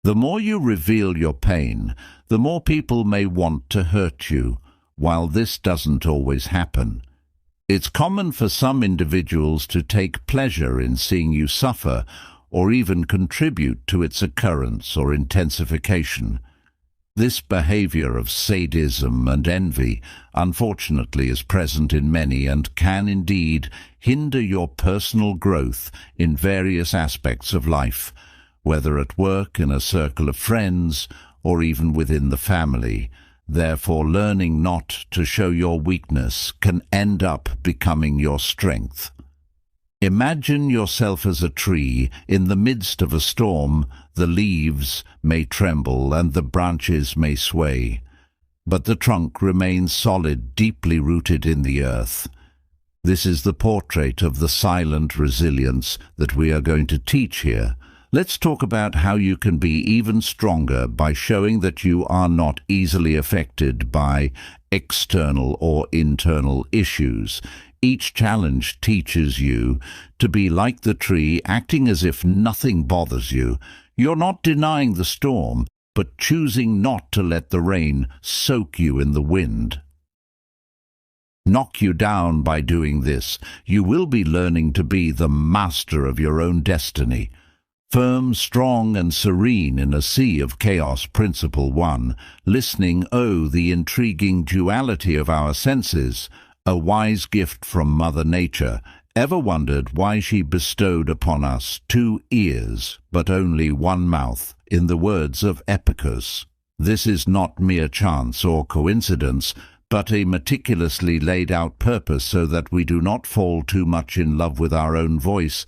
The more you reveal your pain, the more people may want to hurt you, while this doesn't always happen. It's common for some individuals to take pleasure in seeing you suffer, or even contribute to its occurrence or intensification. This behavior of sadism and envy, unfortunately, is present in many and can indeed hinder your personal growth in various aspects of life, whether at work, in a circle of friends, or even within the family. Therefore, learning not to show your weakness can end up becoming your strength. Imagine yourself as a tree. In the midst of a storm, the leaves may tremble and the branches may sway, but the trunk remains solid, deeply rooted in the earth. This is the portrait of the silent resilience that we are going to teach here. Let's talk about how you can be even stronger by showing that you are not easily affected by external or internal issues. Each challenge teaches you to be like the tree, acting as if nothing bothers you. You're not denying the storm, but choosing not to let the rain soak you in the wind. Knock you down by doing this. You will be learning to be the master of your own destiny. Firm, strong, and serene in a sea of chaos. Principle 1. Listening. Oh, the intriguing duality of our senses. A wise gift from Mother Nature. Ever wondered why she bestowed upon us 2 ears, but only 1 mouth? In the words of Epictetus, this is not mere chance or coincidence, but a meticulously laid out purpose, so that we do not fall too much in love with our own voice,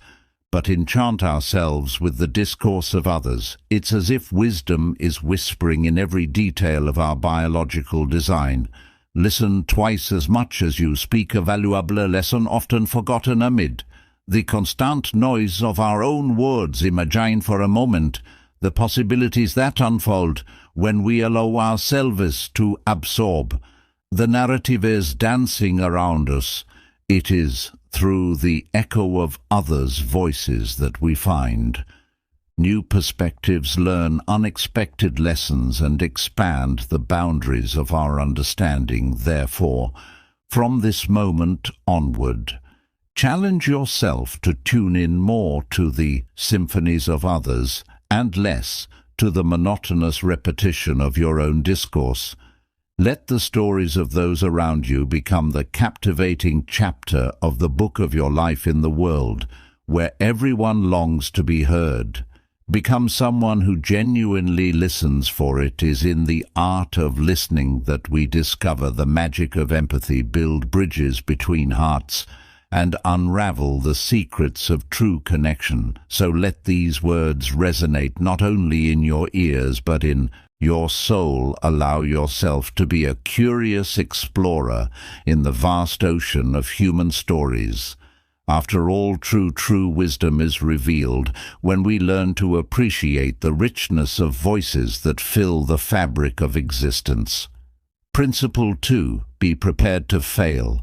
but enchant ourselves with the discourse of others. It's as if wisdom is whispering in every detail of our biological design. Listen twice as much as you speak. A valuable lesson often forgotten amid the constant noise of our own words. Imagine for a moment the possibilities that unfold when we allow ourselves to absorb. The narrative is dancing around us. It is through the echo of others' voices that we find new perspectives, learn unexpected lessons, and expand the boundaries of our understanding. Therefore, from this moment onward, challenge yourself to tune in more to the symphonies of others and less to the monotonous repetition of your own discourse. Let the stories of those around you become the captivating chapter of the book of your life in the world, where everyone longs to be heard. Become someone who genuinely listens, for it is in the art of listening that we discover the magic of empathy, build bridges between hearts, and unravel the secrets of true connection. So let these words resonate not only in your ears, but in your soul. Allow yourself to be a curious explorer in the vast ocean of human stories. After all, true wisdom is revealed when we learn to appreciate the richness of voices that fill the fabric of existence. Principle 2. Be prepared to fail,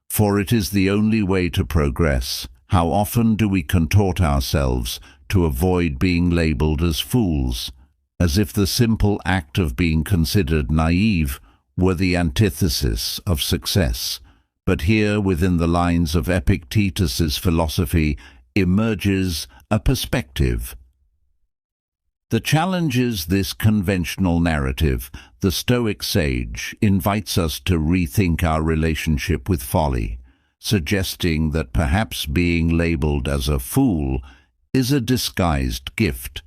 for it is the only way to progress. How often do we contort ourselves to avoid being labeled as fools, as if the simple act of being considered naive were the antithesis of success. But here, within the lines of Epictetus's philosophy, emerges a perspective that challenges this conventional narrative. The Stoic sage invites us to rethink our relationship with folly, suggesting that perhaps being labeled as a fool is a disguised gift,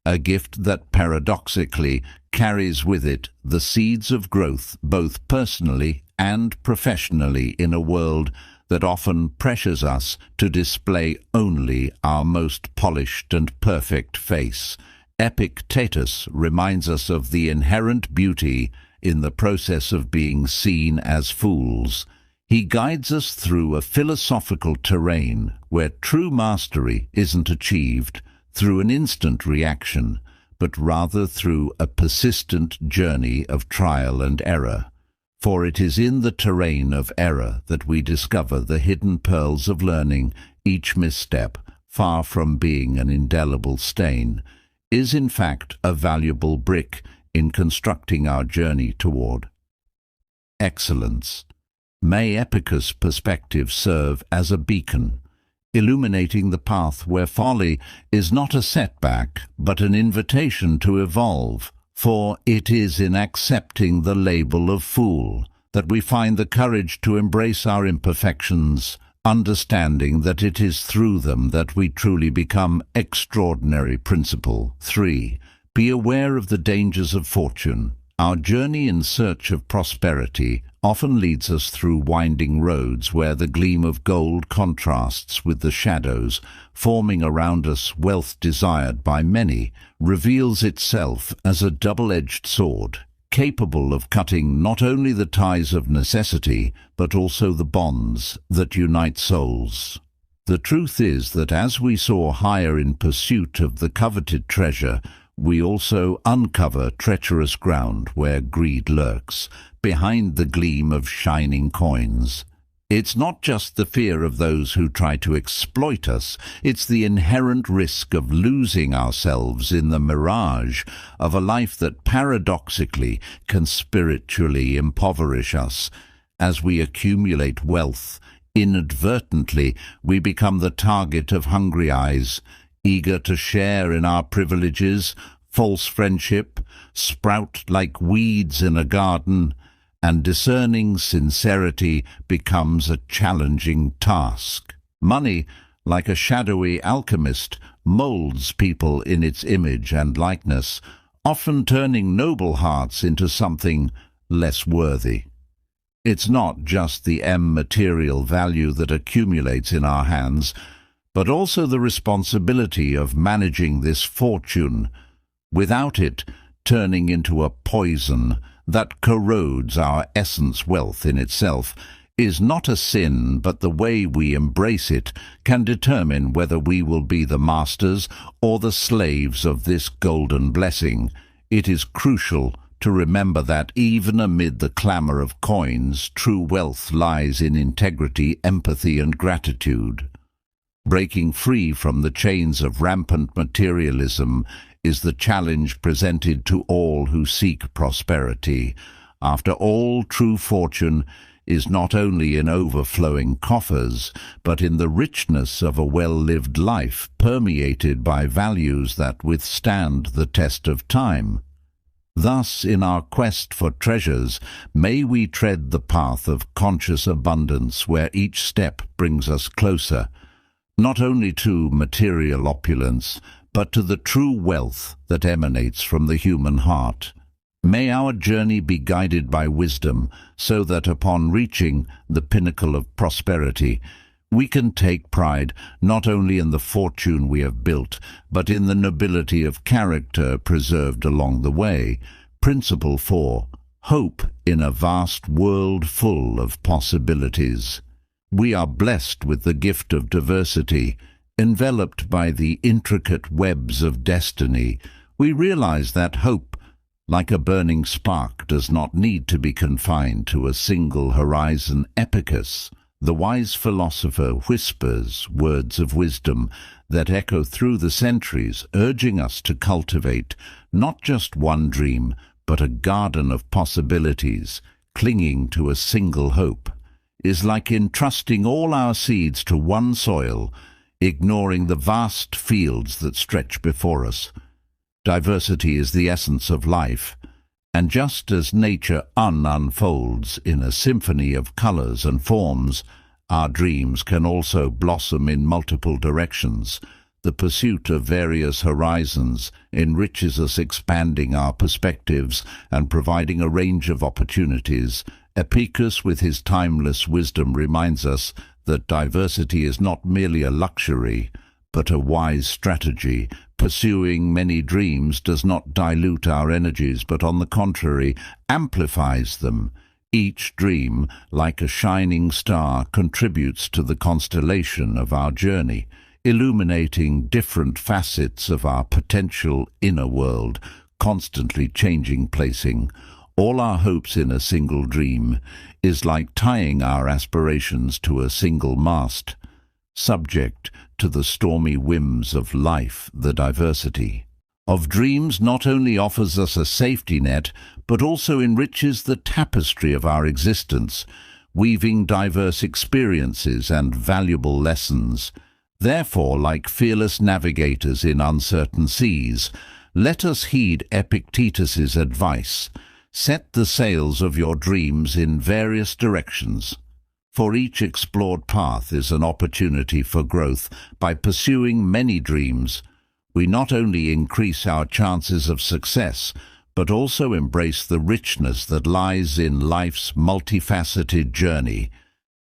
a gift that paradoxically carries with it the seeds of growth, both personally and professionally, in a world that often pressures us to display only our most polished and perfect face. Epictetus reminds us of the inherent beauty in the process of being seen as fools. He guides us through a philosophical terrain where true mastery isn't achieved through an instant reaction, but rather through a persistent journey of trial and error. For it is in the terrain of error that we discover the hidden pearls of learning. Each misstep, far from being an indelible stain, is in fact a valuable brick in constructing our journey toward excellence. May Epictetus' perspective serve as a beacon, illuminating the path where folly is not a setback but an invitation to evolve, for it is in accepting the label of fool that we find the courage to embrace our imperfections, understanding that it is through them that we truly become extraordinary. Principle 3. Be aware of the dangers of fortune. Our journey in search of prosperity often leads us through winding roads where the gleam of gold contrasts with the shadows, forming around us wealth desired by many, reveals itself as a double-edged sword, capable of cutting not only the ties of necessity, but also the bonds that unite souls. The truth is that as we soar higher in pursuit of the coveted treasure, we also uncover treacherous ground where greed lurks, behind the gleam of shining coins. It's not just the fear of those who try to exploit us, it's the inherent risk of losing ourselves in the mirage of a life that paradoxically can spiritually impoverish us. As we accumulate wealth, inadvertently we become the target of hungry eyes, eager to share in our privileges. False friendship sprout like weeds in a garden, and discerning sincerity becomes a challenging task. Money, like a shadowy alchemist, molds people in its image and likeness, often turning noble hearts into something less worthy. It's not just the material value that accumulates in our hands, but also the responsibility of managing this fortune, without it turning into a poison that corrodes our essence. Wealth in itself is not a sin, but the way we embrace it can determine whether we will be the masters or the slaves of this golden blessing. It is crucial to remember that even amid the clamor of coins, true wealth lies in integrity, empathy, and gratitude. Breaking free from the chains of rampant materialism is the challenge presented to all who seek prosperity. After all, true fortune is not only in overflowing coffers, but in the richness of a well-lived life, permeated by values that withstand the test of time. Thus, in our quest for treasures, may we tread the path of conscious abundance, where each step brings us closer, not only to material opulence, but to the true wealth that emanates from the human heart. May our journey be guided by wisdom, so that upon reaching the pinnacle of prosperity, we can take pride not only in the fortune we have built, but in the nobility of character preserved along the way. Principle 4. Hope in a vast world full of possibilities. We are blessed with the gift of diversity. Enveloped by the intricate webs of destiny, we realize that hope, like a burning spark, does not need to be confined to a single horizon. Epictetus, the wise philosopher, whispers words of wisdom that echo through the centuries, urging us to cultivate not just one dream, but a garden of possibilities. Clinging to a single hope is like entrusting all our seeds to one soil, ignoring the vast fields that stretch before us. Diversity is the essence of life, and just as nature unfolds in a symphony of colors and forms, our dreams can also blossom in multiple directions. The pursuit of various horizons enriches us, expanding our perspectives and providing a range of opportunities. Epictetus, with his timeless wisdom, reminds us that diversity is not merely a luxury, but a wise strategy. Pursuing many dreams does not dilute our energies, but on the contrary, amplifies them. Each dream, like a shining star, contributes to the constellation of our journey, illuminating different facets of our potential inner world, constantly changing, placing all our hopes in a single dream is like tying our aspirations to a single mast, subject to the stormy whims of life. The diversity of dreams not only offers us a safety net, but also enriches the tapestry of our existence, weaving diverse experiences and valuable lessons. Therefore, like fearless navigators in uncertain seas, let us heed Epictetus's advice. Set the sails of your dreams in various directions, for each explored path is an opportunity for growth. By pursuing many dreams, we not only increase our chances of success, but also embrace the richness that lies in life's multifaceted journey.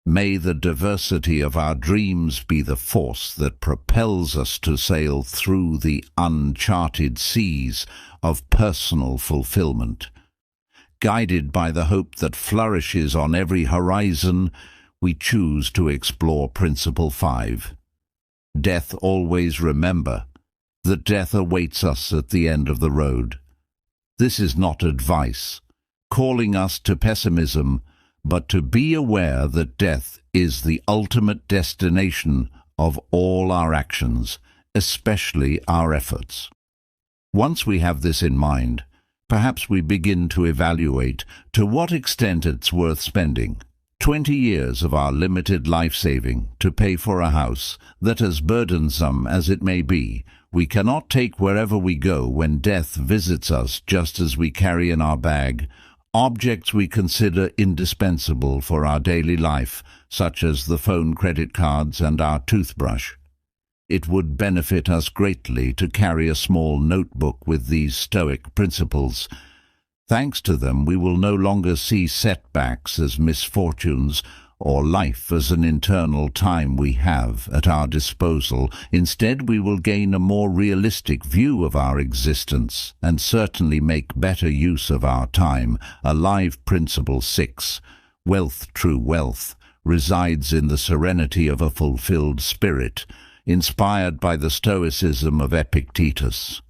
May the diversity of our dreams be the force that propels us to sail through the uncharted seas of personal fulfillment. Guided by the hope that flourishes on every horizon, we choose to explore Principle 5. Death always remember that death awaits us at the end of the road. This is not advice, calling us to pessimism, but to be aware that death is the ultimate destination of all our actions, especially our efforts. Once we have this in mind, perhaps we begin to evaluate to what extent it's worth spending 20 years of our limited life-saving to pay for a house that, as burdensome as it may be, we cannot take wherever we go when death visits us, just as we carry in our bag objects we consider indispensable for our daily life, such as the phone, credit cards, and our toothbrush. It would benefit us greatly to carry a small notebook with these Stoic principles. Thanks to them, we will no longer see setbacks as misfortunes or life as an internal time we have at our disposal. Instead, we will gain a more realistic view of our existence and certainly make better use of our time. Alive Principle 6. Wealth, true wealth, resides in the serenity of a fulfilled spirit, inspired by the Stoicism of Epictetus.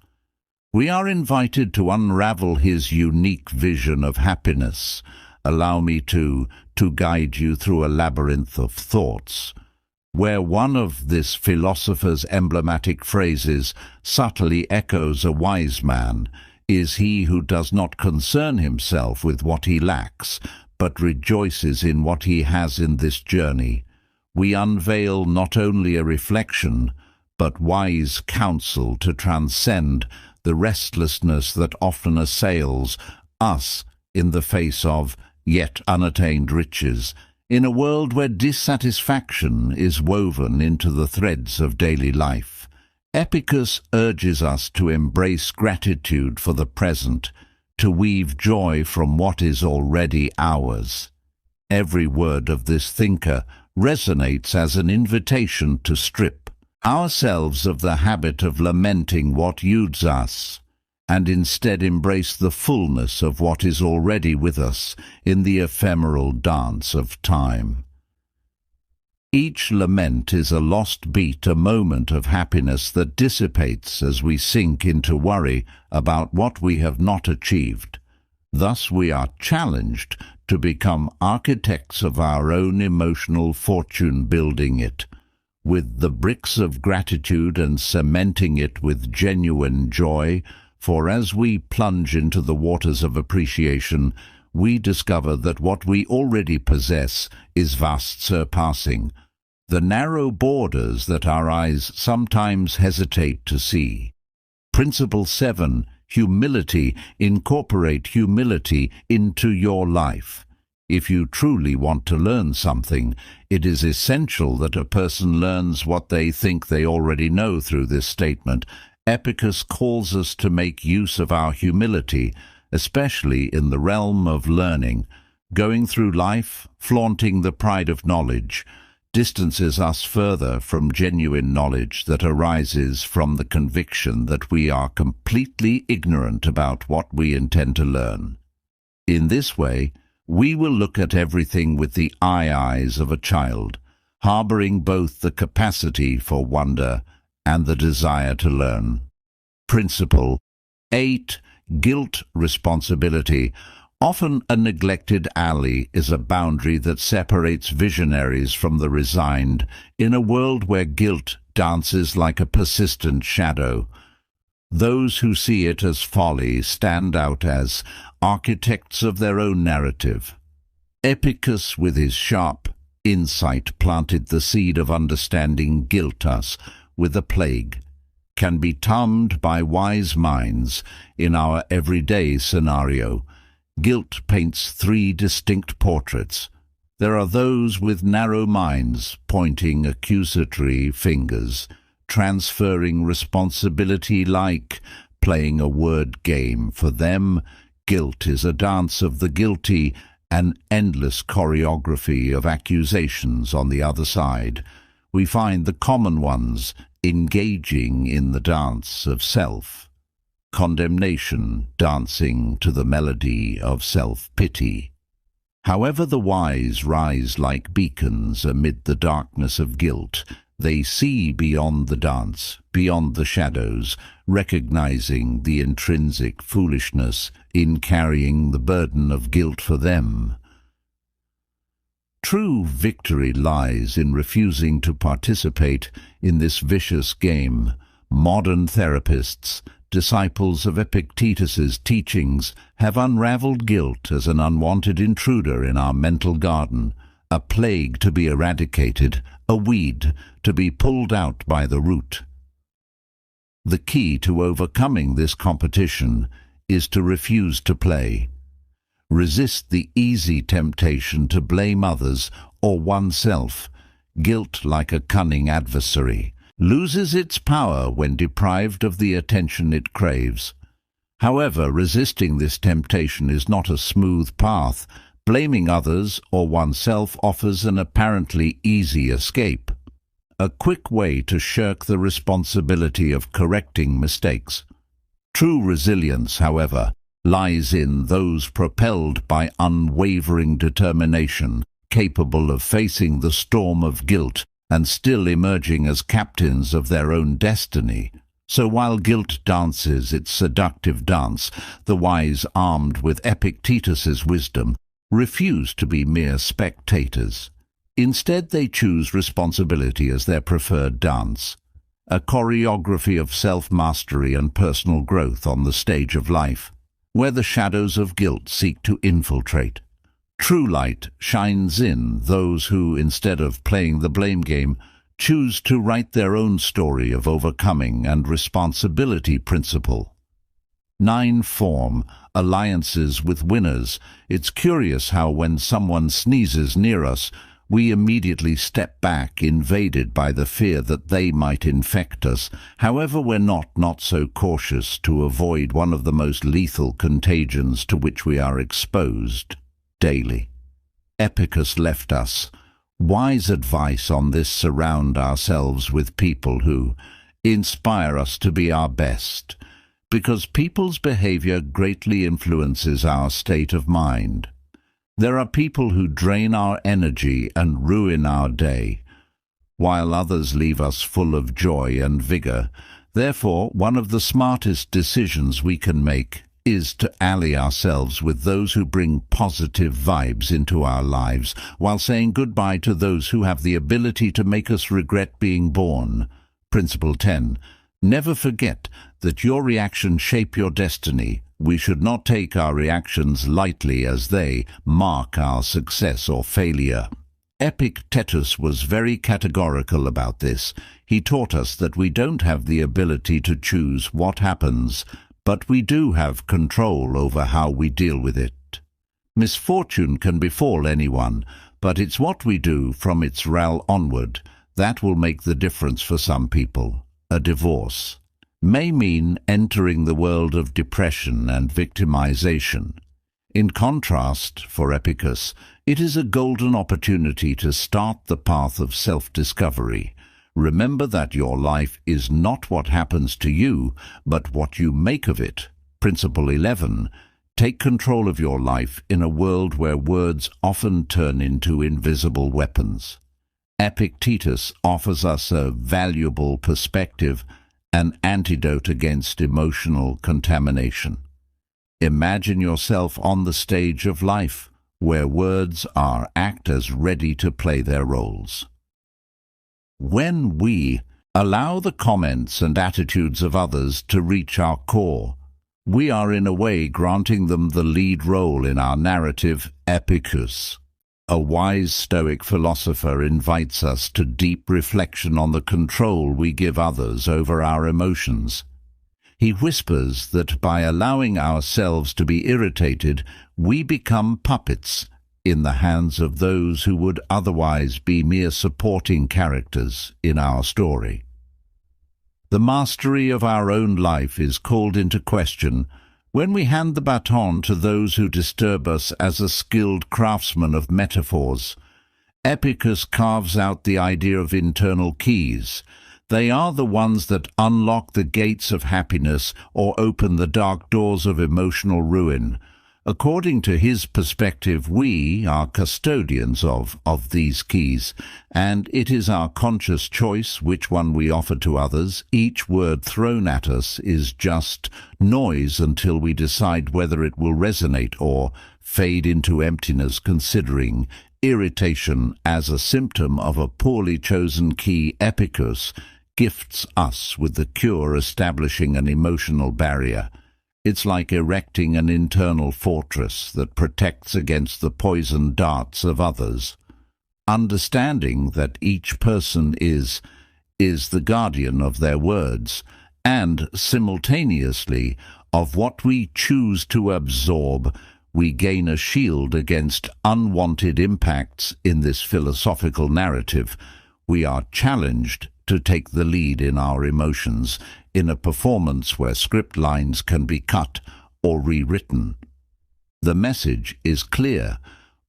We are invited to unravel his unique vision of happiness. Allow me to guide you through a labyrinth of thoughts, where one of this philosopher's emblematic phrases subtly echoes a wise man is he who does not concern himself with what he lacks, but rejoices in what he has in this journey. We unveil not only a reflection, but wise counsel to transcend the restlessness that often assails us in the face of yet unattained riches, in a world where dissatisfaction is woven into the threads of daily life. Epictetus urges us to embrace gratitude for the present, to weave joy from what is already ours. Every word of this thinker resonates as an invitation to strip ourselves of the habit of lamenting what eludes us, and instead embrace the fullness of what is already with us in the ephemeral dance of time. Each lament is a lost beat, a moment of happiness that dissipates as we sink into worry about what we have not achieved. Thus we are challenged to become architects of our own emotional fortune, building it with the bricks of gratitude and cementing it with genuine joy. For as we plunge into the waters of appreciation, we discover that what we already possess is vast, surpassing the narrow borders that our eyes sometimes hesitate to see. Principle 7. Humility. Incorporate humility into your life. If you truly want to learn something, it is essential that a person learns what they think they already know. Through this statement, Epictetus calls us to make use of our humility, especially in the realm of learning. Going through life, flaunting the pride of knowledge, distances us further from genuine knowledge that arises from the conviction that we are completely ignorant about what we intend to learn. In this way, we will look at everything with the eyes of a child, harboring both the capacity for wonder and the desire to learn. Principle 8. Guilt, responsibility. Often a neglected ally is a boundary that separates visionaries from the resigned. In a world where guilt dances like a persistent shadow, Those who see it as folly stand out as architects of their own narrative. Epictetus, with his sharp insight, planted the seed of understanding guilt us with a plague, can be tamed by wise minds in our everyday scenario. Guilt paints three distinct portraits. There are those with narrow minds, pointing accusatory fingers, transferring responsibility like playing a word game. For them, guilt is a dance of the guilty, an endless choreography of accusations on the other side. We find the common ones engaging in the dance of self, condemnation, dancing to the melody of self-pity. However, the wise rise like beacons amid the darkness of guilt. They see beyond the dance, beyond the shadows, recognizing the intrinsic foolishness in carrying the burden of guilt for them. True victory lies in refusing to participate in this vicious game. Modern therapists, disciples of Epictetus's teachings, have unraveled guilt as an unwanted intruder in our mental garden, a plague to be eradicated, a weed to be pulled out by the root. The key to overcoming this competition is to refuse to play. Resist the easy temptation to blame others or oneself. Guilt, like a cunning adversary, loses its power when deprived of the attention it craves. However, resisting this temptation is not a smooth path. Blaming others or oneself offers an apparently easy escape, a quick way to shirk the responsibility of correcting mistakes. True resilience, however, lies in those propelled by unwavering determination, capable of facing the storm of guilt and still emerging as captains of their own destiny. So while guilt dances its seductive dance, the wise, armed with Epictetus's wisdom, refuse to be mere spectators. Instead, they choose responsibility as their preferred dance, a choreography of self-mastery and personal growth on the stage of life, where the shadows of guilt seek to infiltrate. True light shines in those who, instead of playing the blame game, choose to write their own story of overcoming and responsibility principle. 9. Form alliances with winners. It's curious how when someone sneezes near us, we immediately step back, invaded by the fear that they might infect us. However, we're not so cautious to avoid one of the most lethal contagions to which we are exposed daily. Epictetus left us wise advice on this: surround ourselves with people who inspire us to be our best, because people's behavior greatly influences our state of mind. There are people who drain our energy and ruin our day, while others leave us full of joy and vigor. Therefore, one of the smartest decisions we can make is to ally ourselves with those who bring positive vibes into our lives, while saying goodbye to those who have the ability to make us regret being born. Principle 10. Never forget that your reactions shape your destiny. We should not take our reactions lightly, as they mark our success or failure. Epictetus was very categorical about this. He taught us that we don't have the ability to choose what happens, but we do have control over how we deal with it. Misfortune can befall anyone, but it's what we do from its rel onward that will make the difference for some people. A divorce may mean entering the world of depression and victimization. In contrast, for Epictetus, it is a golden opportunity to start the path of self-discovery. Remember that your life is not what happens to you, but what you make of it. Principle 11. Take control of your life in a world where words often turn into invisible weapons. Epictetus offers us a valuable perspective, an antidote against emotional contamination. Imagine yourself on the stage of life, where words are actors ready to play their roles. When we Allow the comments and attitudes of others to reach our core. We are in a way granting them the lead role in our narrative. Epictetus, a wise Stoic philosopher, invites us to deep reflection on the control we give others over our emotions. He whispers that by allowing ourselves to be irritated, we become puppets in the hands of those who would otherwise be mere supporting characters in our story. The mastery of our own life is called into question when we hand the baton to those who disturb us as a skilled craftsman of metaphors. Epictetus carves out the idea of internal keys. They are the ones that unlock the gates of happiness or open the dark doors of emotional ruin. According to his perspective, we are custodians of these keys, and it is our conscious choice which one we offer to others. Each word thrown at us is just noise until we decide whether it will resonate or fade into emptiness, considering irritation as a symptom of a poorly chosen key. Epictetus gifts us with the cure, establishing an emotional barrier. It's like erecting an internal fortress that protects against the poisoned darts of others. Understanding that each person is the guardian of their words, and simultaneously of what we choose to absorb, we gain a shield against unwanted impacts. In this philosophical narrative, we are challenged to take the lead in our emotions, in a performance where script lines can be cut or rewritten. The message is clear.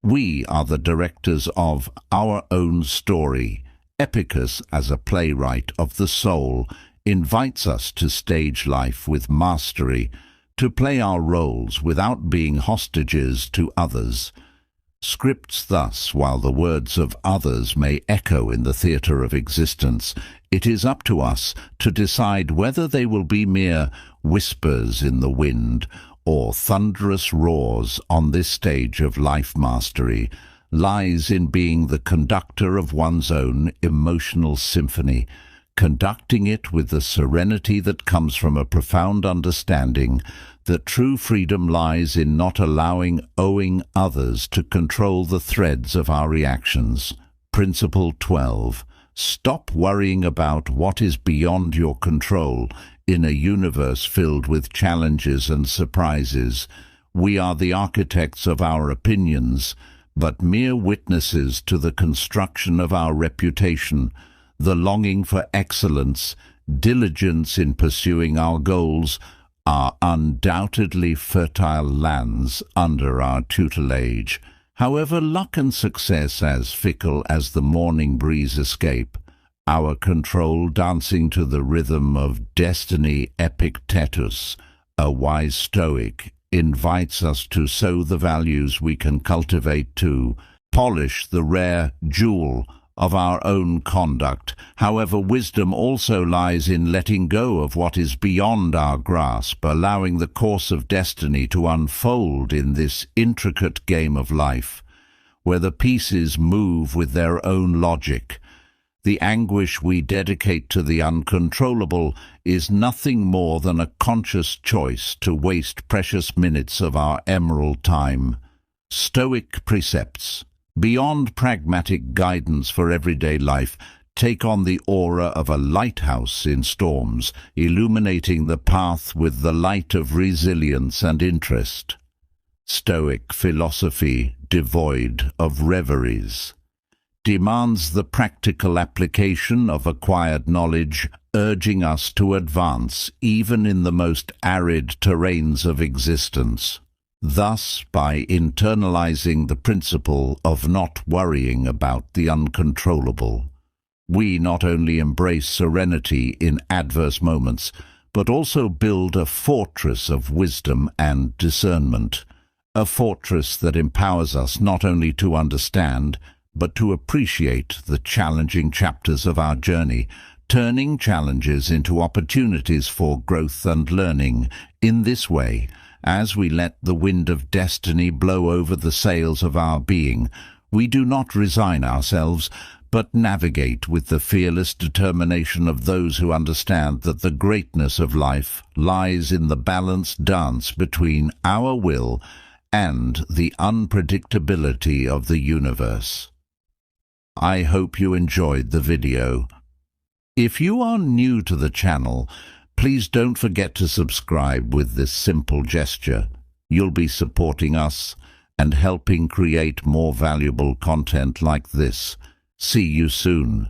We are the directors of our own story. Epictetus, as a playwright of the soul, invites us to stage life with mastery, to play our roles without being hostages to others. Scripts thus, while the words of others may echo in the theatre of existence, it is up to us to decide whether they will be mere whispers in the wind or thunderous roars. On this stage of life, mastery lies in being the conductor of one's own emotional symphony, conducting it with the serenity that comes from a profound understanding that true freedom lies in not allowing others to control the threads of our reactions. Principle 12. Stop worrying about what is beyond your control. In a universe filled with challenges and surprises, we are the architects of our opinions, but mere witnesses to the construction of our reputation. The longing for excellence, diligence in pursuing our goals, are undoubtedly fertile lands under our tutelage. However, luck and success as fickle as the morning breeze escape our control, dancing to the rhythm of destiny. Epictetus, a wise Stoic, invites us to sow the values we can cultivate, to polish the rare jewel of our own conduct. However, wisdom also lies in letting go of what is beyond our grasp, allowing the course of destiny to unfold in this intricate game of life, where the pieces move with their own logic. The anguish we dedicate to the uncontrollable is nothing more than a conscious choice to waste precious minutes of our emerald time. Stoic precepts, beyond pragmatic guidance for everyday life, take on the aura of a lighthouse in storms, illuminating the path with the light of resilience and interest. Stoic philosophy, devoid of reveries, demands the practical application of acquired knowledge, urging us to advance even in the most arid terrains of existence. Thus, by internalizing the principle of not worrying about the uncontrollable, we not only embrace serenity in adverse moments, but also build a fortress of wisdom and discernment, a fortress that empowers us not only to understand, but to appreciate the challenging chapters of our journey, turning challenges into opportunities for growth and learning. In this way, as we let the wind of destiny blow over the sails of our being, we do not resign ourselves, but navigate with the fearless determination of those who understand that the greatness of life lies in the balanced dance between our will and the unpredictability of the universe. I hope you enjoyed the video. If you are new to the channel, please don't forget to subscribe with this simple gesture. You'll be supporting us and helping create more valuable content like this. See you soon.